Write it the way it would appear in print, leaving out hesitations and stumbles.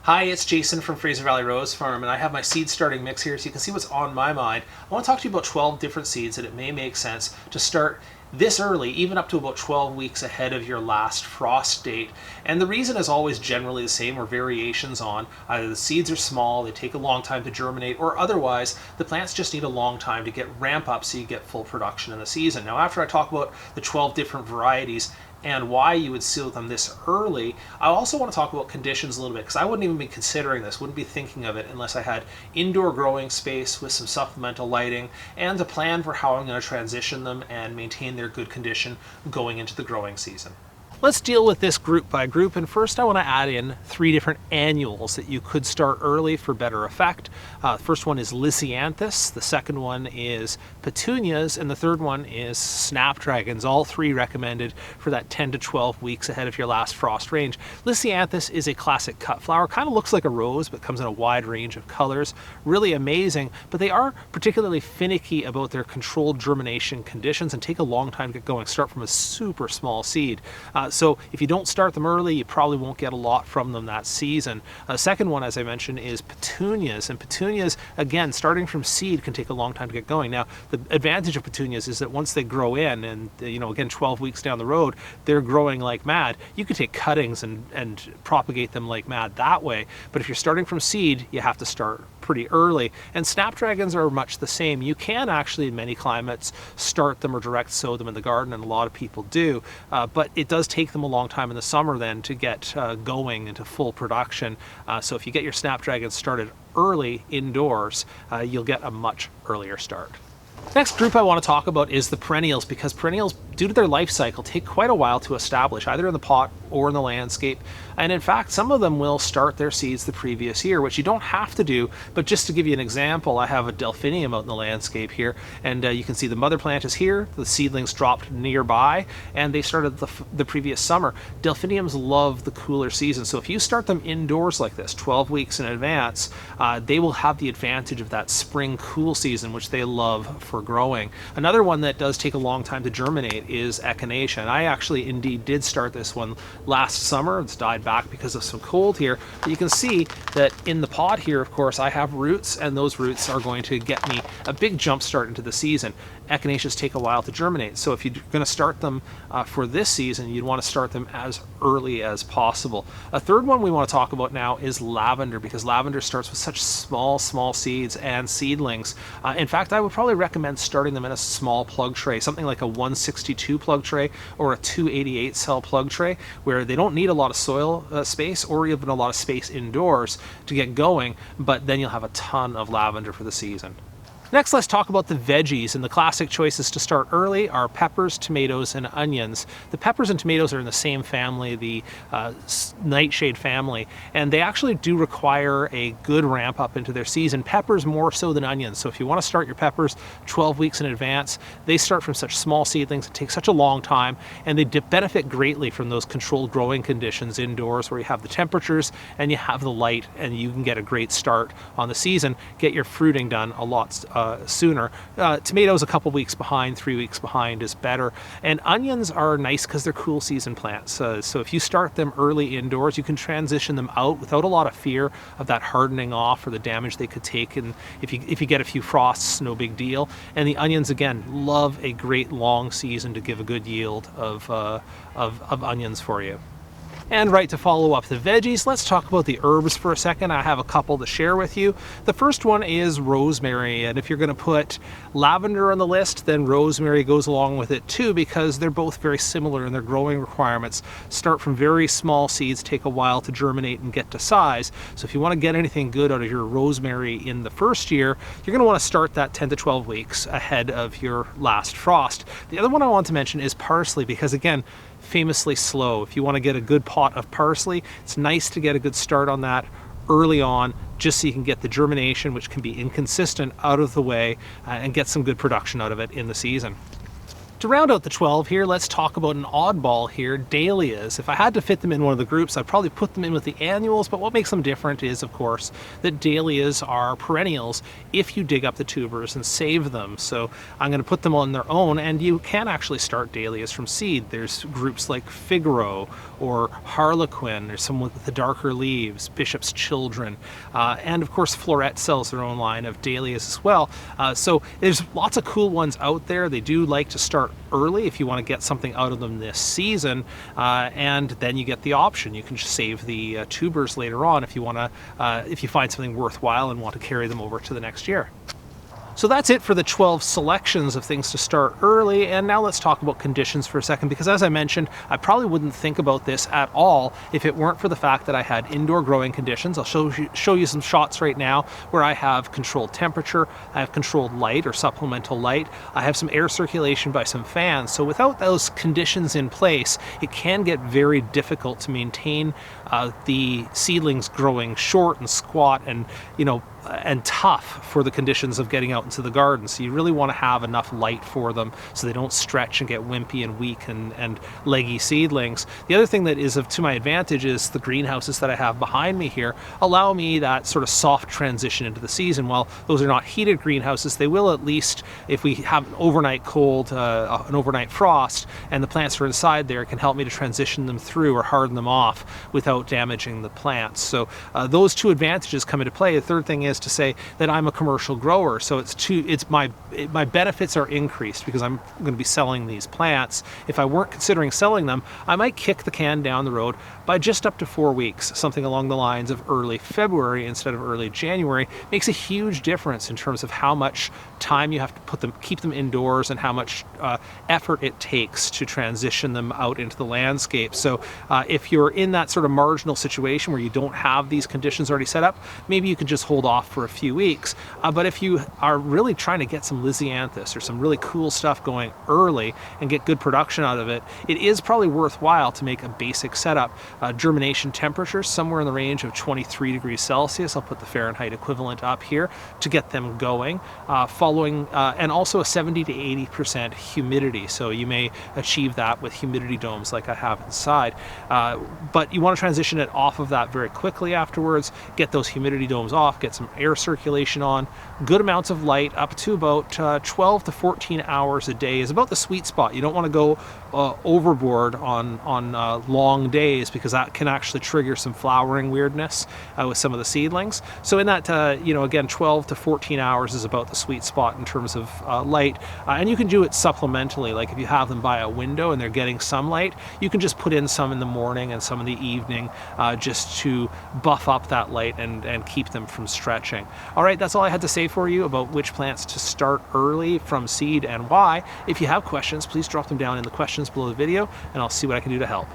Hi, it's Jason from Fraser Valley Rose Farm, and I have my seed starting mix here so you can see what's on my mind. I want to talk to you about 12 different seeds that it may make sense to start this early, even up to about 12 weeks ahead of your last frost date. And the reason is always generally the same, or variations on either the seeds are small, they take a long time to germinate, or otherwise the plants just need a long time to get ramp up so you get full production in the season. Now, after I talk about the 12 different varieties and why you would seal them this early, I also want to talk about conditions a little bit, because I wouldn't even be considering this, wouldn't be thinking of it unless I had indoor growing space with some supplemental lighting and a plan for how I'm going to transition them and maintain their good condition going into the growing season. Let's deal with this group by group, and first I want to add in 3 different annuals that you could start early for better effect. The first one is Lisianthus, the second one is Petunias, and the third one is Snapdragons, all 3 recommended for that 10 to 12 weeks ahead of your last frost range. Lisianthus is a classic cut flower, kind of looks like a rose but comes in a wide range of colors, really amazing, but they are particularly finicky about their controlled germination conditions and take a long time to get going, start from a super small seed. So if you don't start them early, you probably won't get a lot from them that season. The second one, as I mentioned, is Petunias. And Petunias, again, starting from seed can take a long time to get going. Now, the advantage of Petunias is that once they grow in, and again, 12 weeks down the road, they're growing like mad. You could take cuttings and propagate them like mad that way. But if you're starting from seed, you have to start pretty early. And Snapdragons are much the same. You can actually, in many climates, start them or direct sow them in the garden, and a lot of people do, but it does take them a long time in the summer then to get going into full production. So if you get your Snapdragons started early indoors, you'll get a much earlier start. Next group I want to talk about is the perennials, because perennials, due to their life cycle, take quite a while to establish, either in the pot or in the landscape. And in fact, some of them will start their seeds the previous year, which you don't have to do. But just to give you an example, I have a delphinium out in the landscape here, and you can see the mother plant is here, the seedlings dropped nearby, and they started the previous summer. Delphiniums love the cooler season, so if you start them indoors like this, 12 weeks in advance, they will have the advantage of that spring cool season, which they love for growing. Another one that does take a long time to germinate is Echinacea, and I actually indeed did start this one last summer. It's died back because of some cold here, but you can see that in the pot here, of course, I have roots, and those roots are going to get me a big jump start into the season. Echinaceas take a while to germinate, so if you're going to start them for this season, you'd want to start them as early as possible. A third one we want to talk about now is Lavender, because Lavender starts with such small seeds and seedlings. In fact, I would probably recommend starting them in a small plug tray, something like a 162 plug tray or a 288 cell plug tray, where they don't need a lot of soil space or even a lot of space indoors to get going, but then you'll have a ton of lavender for the season. Next, let's talk about the veggies, and the classic choices to start early are peppers, tomatoes, and onions. The peppers and tomatoes are in the same family, the nightshade family, and they actually do require a good ramp up into their season. Peppers more so than onions, so if you want to start your peppers 12 weeks in advance, they start from such small seedlings, it takes such a long time, and they benefit greatly from those controlled growing conditions indoors where you have the temperatures and you have the light, and you can get a great start on the season, get your fruiting done a lot sooner. Tomatoes a couple weeks behind, 3 weeks behind is better. And onions are nice because they're cool season plants. So if you start them early indoors, you can transition them out without a lot of fear of that hardening off or the damage they could take. And if you get a few frosts, no big deal. And the onions, again, love a great long season to give a good yield of onions for you. And right, to follow up the veggies, let's talk about the herbs for a second. I have a couple to share with you. The first one is rosemary, and if you're going to put lavender on the list, then rosemary goes along with it too, because they're both very similar in their growing requirements. Start from very small seeds, take a while to germinate and get to size. So if you want to get anything good out of your rosemary in the first year, you're going to want to start that 10 to 12 weeks ahead of your last frost. The other one I want to mention is parsley, because again, famously slow. If you want to get a good pot of parsley, it's nice to get a good start on that early on, just so you can get the germination, which can be inconsistent, out of the way, and get some good production out of it in the season. To round out the 12 here, let's talk about an oddball here, dahlias. If I had to fit them in one of the groups, I'd probably put them in with the annuals, but what makes them different is, of course, that dahlias are perennials if you dig up the tubers and save them. So I'm going to put them on their own, and you can actually start dahlias from seed. There's groups like Figaro or Harlequin. There's some with the darker leaves, Bishop's Children, and of course Floret sells their own line of dahlias as well. So there's lots of cool ones out there. They do like to start early if you want to get something out of them this season, and then you get the option. You can just save the tubers later on if you want to, if you find something worthwhile and want to carry them over to the next year. So that's it for the 12 selections of things to start early, and now let's talk about conditions for a second, because as I mentioned, I probably wouldn't think about this at all if it weren't for the fact that I had indoor growing conditions. I'll show you some shots right now where I have controlled temperature, I have controlled light or supplemental light, I have some air circulation by some fans. So without those conditions in place, it can get very difficult to maintain the seedlings growing short and squat and, you know, and tough for the conditions of getting out into the garden. So you really want to have enough light for them so they don't stretch and get wimpy and weak and leggy seedlings. The other thing that is to my advantage is the greenhouses that I have behind me here allow me that sort of soft transition into the season. While those are not heated greenhouses, they will, at least if we have an overnight cold, an overnight frost, and the plants are inside there, it can help me to transition them through or harden them off without damaging the plants. So those two advantages come into play. The third thing is to say that I'm a commercial grower, so my benefits are increased because I'm going to be selling these plants. If I weren't considering selling them, I might kick the can down the road by just up to 4 weeks, something along the lines of early February instead of early January. Makes a huge difference in terms of how much time you have to keep them indoors and how much effort it takes to transition them out into the landscape. So if you're in that sort of marginal situation where you don't have these conditions already set up, maybe you can just hold off for a few weeks. But if you are really trying to get some Lysianthus or some really cool stuff going early and get good production out of it, it is probably worthwhile to make a basic setup. Germination temperature somewhere in the range of 23 degrees Celsius. I'll put the Fahrenheit equivalent up here to get them going. And also a 70 to 80% humidity. So you may achieve that with humidity domes like I have inside. But you want to transition it off of that very quickly afterwards, get those humidity domes off, get some air circulation on, good amounts of light, up to about 12 to 14 hours a day is about the sweet spot. You don't want to go overboard on long days, because that can actually trigger some flowering weirdness with some of the seedlings. So in that, again, 12 to 14 hours is about the sweet spot in terms of light. And you can do it supplementally, like if you have them by a window and they're getting some light, you can just put in some in the morning and some in the evening just to buff up that light and keep them from stretching. All right, that's all I had to say for you about which plants to start early from seed and why. If you have questions, please drop them down in the questions below the video, and I'll see what I can do to help.